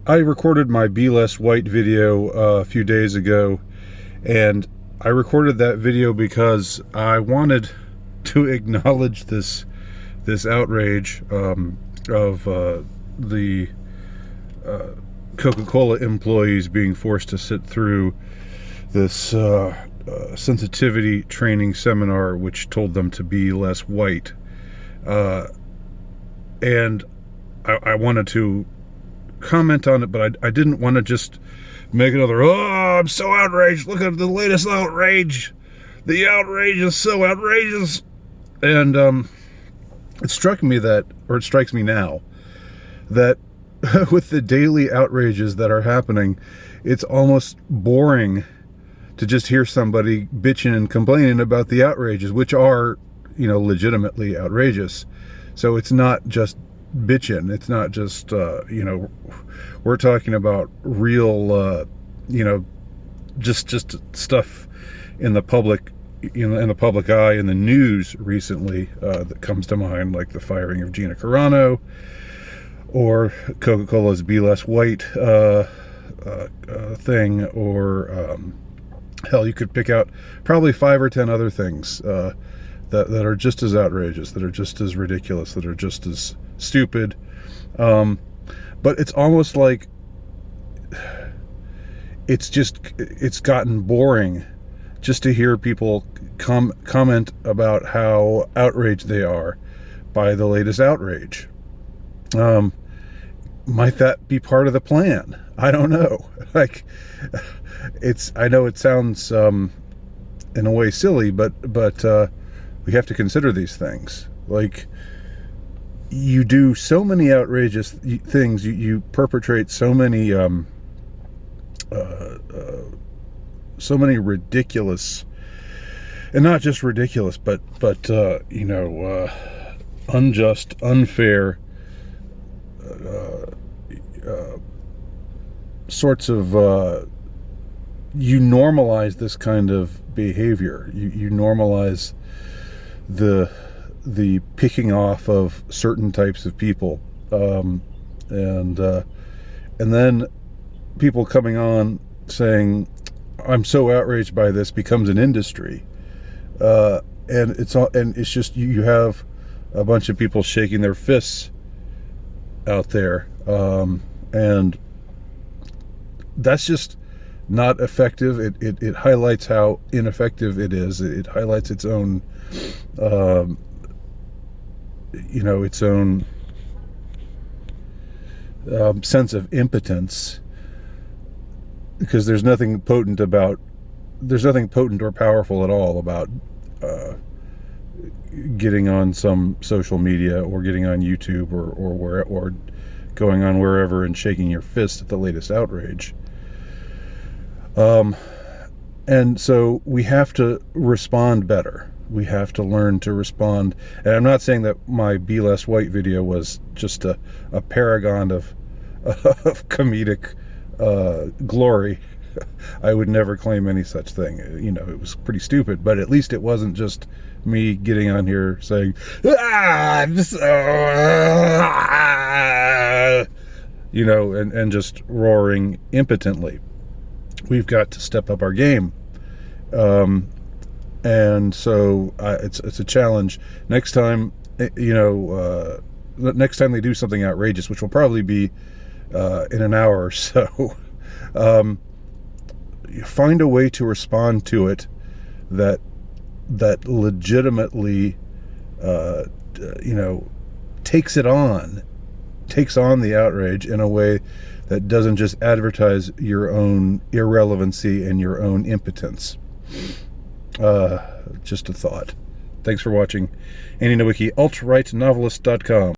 I recorded my Be Less White video a few days ago, and I recorded that video because I wanted to acknowledge this outrage of the Coca-Cola employees being forced to sit through this sensitivity training seminar which told them to be less white. And I wanted to comment on it, but I didn't want to just make another, oh, I'm so outraged, look at the latest outrage, the outrage is so outrageous. And it struck me that, or it strikes me now, that with the daily outrages that are happening, it's almost boring to just hear somebody bitching and complaining about the outrages, which are, you know, legitimately outrageous. So it's not just bitching, it's not just you know, we're talking about real you know, just stuff in the public, in the public eye, in the news recently that comes to mind, like the firing of Gina Carano, or Coca-Cola's Be Less White thing, or hell, you could pick out probably 5 or 10 other things that are just as outrageous, that are just as ridiculous, that are just as stupid. But it's almost like it's gotten boring just to hear people comment about how outraged they are by the latest outrage. Might that be part of the plan? I don't know. Like, I know it sounds in a way silly, but we have to consider these things. Like, you do so many outrageous things, you perpetrate so many ridiculous, and not just ridiculous, but you know, unjust, unfair sorts of, you normalize this kind of behavior. You normalize the picking off of certain types of people, and then people coming on saying, I'm so outraged by this, becomes an industry, and it's just, you have a bunch of people shaking their fists out there, and that's just not effective. It highlights how ineffective it is. It highlights its own you know, its own sense of impotence, because there's nothing potent or powerful at all about getting on some social media, or getting on YouTube, or going on wherever and shaking your fist at the latest outrage. And so we have to respond better. We have to learn to respond. And I'm not saying that my Be Less White video was just a paragon of comedic glory. I would never claim any such thing. You know, it was pretty stupid, but at least it wasn't just me getting on here saying, you know, and just roaring impotently. We've got to step up our game. And so it's a challenge. Next time, you know, next time they do something outrageous, which will probably be in an hour or so, find a way to respond to it that legitimately, you know, takes on the outrage in a way that doesn't just advertise your own irrelevancy and your own impotence. Just a thought. Thanks for watching. Andy Nowicki, altrightnovelist.com.